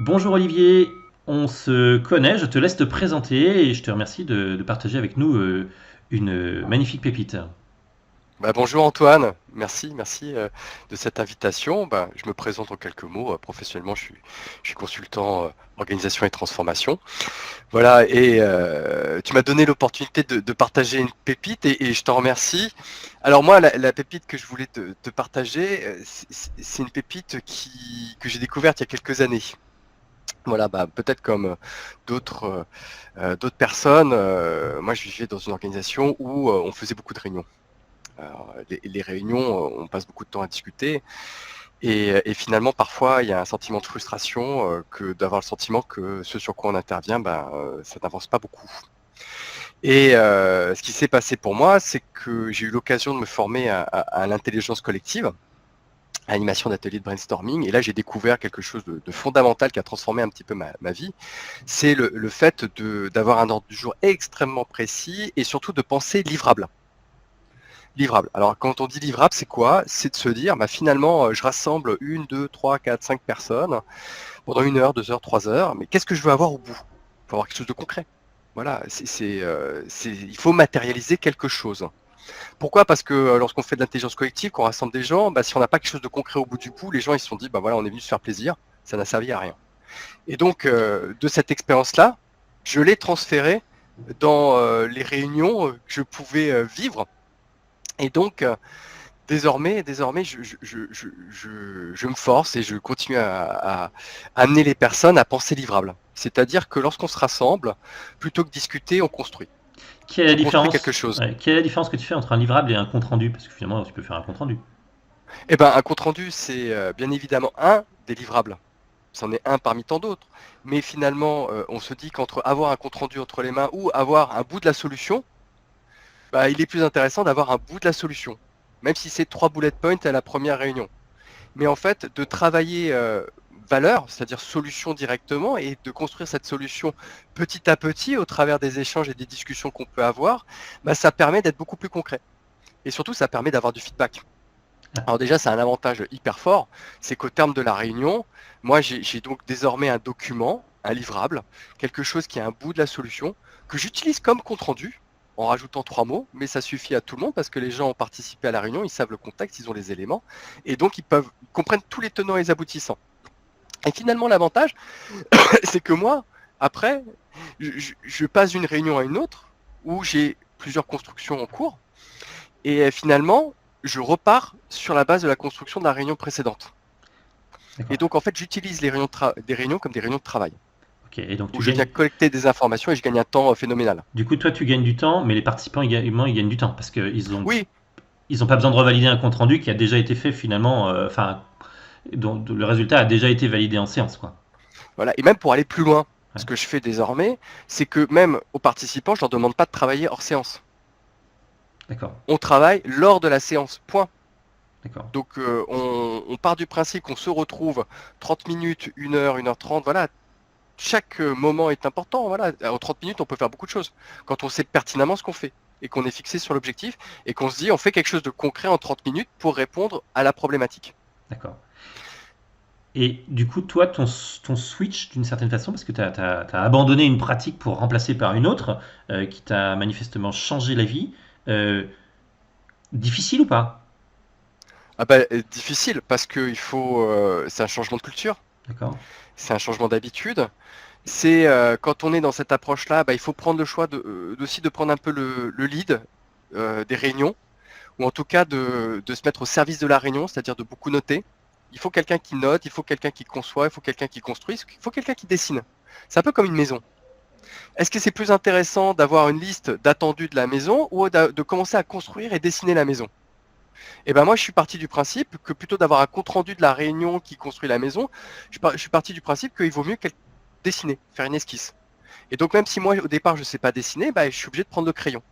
Bonjour Olivier, on se connaît, je te laisse te présenter et je te remercie de partager avec nous une magnifique pépite. Bonjour Antoine, merci de cette invitation. Je me présente en quelques mots. Professionnellement, je suis consultant organisation et transformation. Voilà, et tu m'as donné l'opportunité de partager une pépite et je t'en remercie. Alors moi, la pépite que je voulais te partager, c'est une pépite que j'ai découverte il y a quelques années. Voilà, peut-être comme d'autres personnes, moi je vivais dans une organisation où on faisait beaucoup de réunions. Alors, les réunions, on passe beaucoup de temps à discuter et finalement parfois il y a un sentiment de frustration que d'avoir le sentiment que ce sur quoi on intervient, ça n'avance pas beaucoup. Et ce qui s'est passé pour moi, c'est que j'ai eu l'occasion de me former à l'intelligence collective, à l'animation d'ateliers de brainstorming, et là j'ai découvert quelque chose de fondamental qui a transformé un petit peu ma vie. C'est le fait d'avoir un ordre du jour extrêmement précis et surtout de penser livrable. Livrable. Alors quand on dit livrable, c'est quoi? C'est de se dire, finalement, je rassemble une, deux, trois, quatre, cinq personnes pendant 1 heure, 2 heures, 3 heures, mais qu'est-ce que je veux avoir au bout? Il faut avoir quelque chose de concret. Voilà, il faut matérialiser quelque chose. Pourquoi? Parce que lorsqu'on fait de l'intelligence collective, qu'on rassemble des gens, si on n'a pas quelque chose de concret au bout du bout, les gens ils se sont dit, voilà, on est venu se faire plaisir, ça n'a servi à rien. Et donc, de cette expérience-là, je l'ai transférée dans les réunions que je pouvais vivre. Et donc, désormais, je me force et je continue à amener les personnes à penser livrable. C'est-à-dire que lorsqu'on se rassemble, plutôt que discuter, on construit. Quelle est la On construit quelque différence, chose. ouais, quelle est la différence que tu fais entre un livrable et un compte rendu? Parce que finalement, tu peux faire un compte rendu. Eh ben, un compte rendu, c'est bien évidemment un des livrables. C'en est un parmi tant d'autres. Mais finalement, on se dit qu'entre avoir un compte rendu entre les mains ou avoir un bout de la solution, il est plus intéressant d'avoir un bout de la solution. Même si c'est 3 bullet points à la première réunion. Mais en fait, de travailler valeur, c'est-à-dire solution directement, et de construire cette solution petit à petit au travers des échanges et des discussions qu'on peut avoir, ça permet d'être beaucoup plus concret. Et surtout, ça permet d'avoir du feedback. Ah, Alors déjà, c'est un avantage hyper fort, c'est qu'au terme de la réunion, moi j'ai donc désormais un document, un livrable, quelque chose qui est un bout de la solution, que j'utilise comme compte rendu, en rajoutant 3 mots, mais ça suffit à tout le monde parce que les gens ont participé à la réunion, ils savent le contexte, ils ont les éléments, et donc ils comprennent tous les tenants et les aboutissants. Et finalement, l'avantage, c'est que moi, après, je passe d'une réunion à une autre, où j'ai plusieurs constructions en cours, et finalement, je repars sur la base de la construction de la réunion précédente. Et d'accord. donc, en fait, j'utilise des réunions comme des réunions de travail, Ok, et donc où tu je viens gagnes. collecter des informations et je gagne un temps phénoménal. Du coup, toi, tu gagnes du temps, mais les participants également, ils gagnent du temps parce Oui, ils ont pas besoin de revalider un compte rendu qui a déjà été fait finalement, enfin, dont le résultat a déjà été validé en séance, quoi. voilà. Et même pour aller plus loin, Ouais, ce que je fais désormais, c'est que même aux participants, je leur demande pas de travailler hors séance. d'accord, On travaille lors de la séance, point. d'accord. Donc, on part du principe qu'on se retrouve 30 minutes, 1 heure, 1 heure 30, voilà. Chaque moment est important, voilà. En 30 minutes, on peut faire beaucoup de choses. Quand on sait pertinemment ce qu'on fait et qu'on est fixé sur l'objectif et qu'on se dit on fait quelque chose de concret en 30 minutes pour répondre à la problématique. D'accord. Et du coup, toi, ton switch, d'une certaine façon, parce que tu as abandonné une pratique pour remplacer par une autre, qui t'a manifestement changé la vie, euh, difficile ou pas? Difficile parce que c'est un changement de culture, D'accord. c'est un changement d'habitude. C'est quand on est dans cette approche-là, il faut prendre le choix aussi de prendre un peu le lead des réunions, ou en tout cas de se mettre au service de la réunion, c'est-à-dire de beaucoup noter. Il faut quelqu'un qui note, il faut quelqu'un qui conçoit, il faut quelqu'un qui construit, il faut quelqu'un qui dessine. C'est un peu comme une maison. Est-ce que c'est plus intéressant d'avoir une liste d'attendus de la maison ou de commencer à construire et dessiner la maison? Et ben moi, je suis parti du principe que plutôt d'avoir un compte rendu de la réunion qui construit la maison, je suis parti du principe qu'il vaut mieux dessiner, faire une esquisse. Et donc même si moi au départ je ne sais pas dessiner, je suis obligé de prendre le crayon.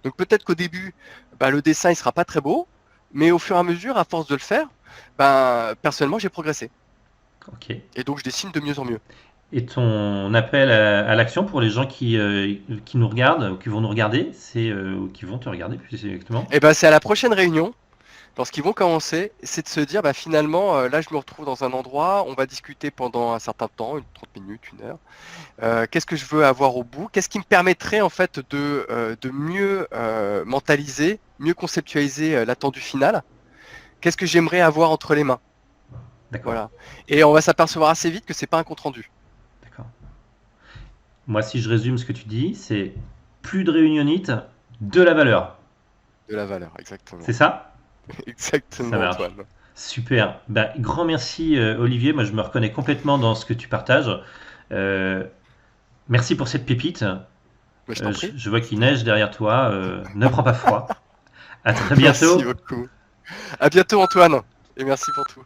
Donc peut-être qu'au début, le dessin il sera pas très beau, mais au fur et à mesure, à force de le faire, personnellement j'ai progressé. Ok. Et donc je dessine de mieux en mieux. Et ton appel à l'action pour les gens qui nous regardent ou qui vont nous regarder, ou qui vont te regarder plus exactement? Et c'est à la prochaine réunion. lorsqu'ils vont commencer, c'est de se dire, bah, finalement, là, je me retrouve dans un endroit, on va discuter pendant un certain temps, 30 minutes, 1 heure. Qu'est-ce que je veux avoir au bout? Qu'est-ce qui me permettrait en fait de mieux mentaliser, mieux conceptualiser l'attendu final? Qu'est-ce que j'aimerais avoir entre les mains? D'accord, Voilà. Et on va s'apercevoir assez vite que c'est pas un compte rendu. d'accord. Moi, si je résume ce que tu dis, c'est plus de réunionnite, de la valeur. De la valeur, exactement. C'est ça? Ça Exactement, marche. Antoine. Super. Ben, grand merci, Olivier. Moi, je me reconnais complètement dans ce que tu partages. Euh, Merci pour cette pépite. Mais je t'en prie. Je vois qu'il neige derrière toi. Ne prends pas froid. À très Merci bientôt. beaucoup. À bientôt, Antoine. Et merci pour tout.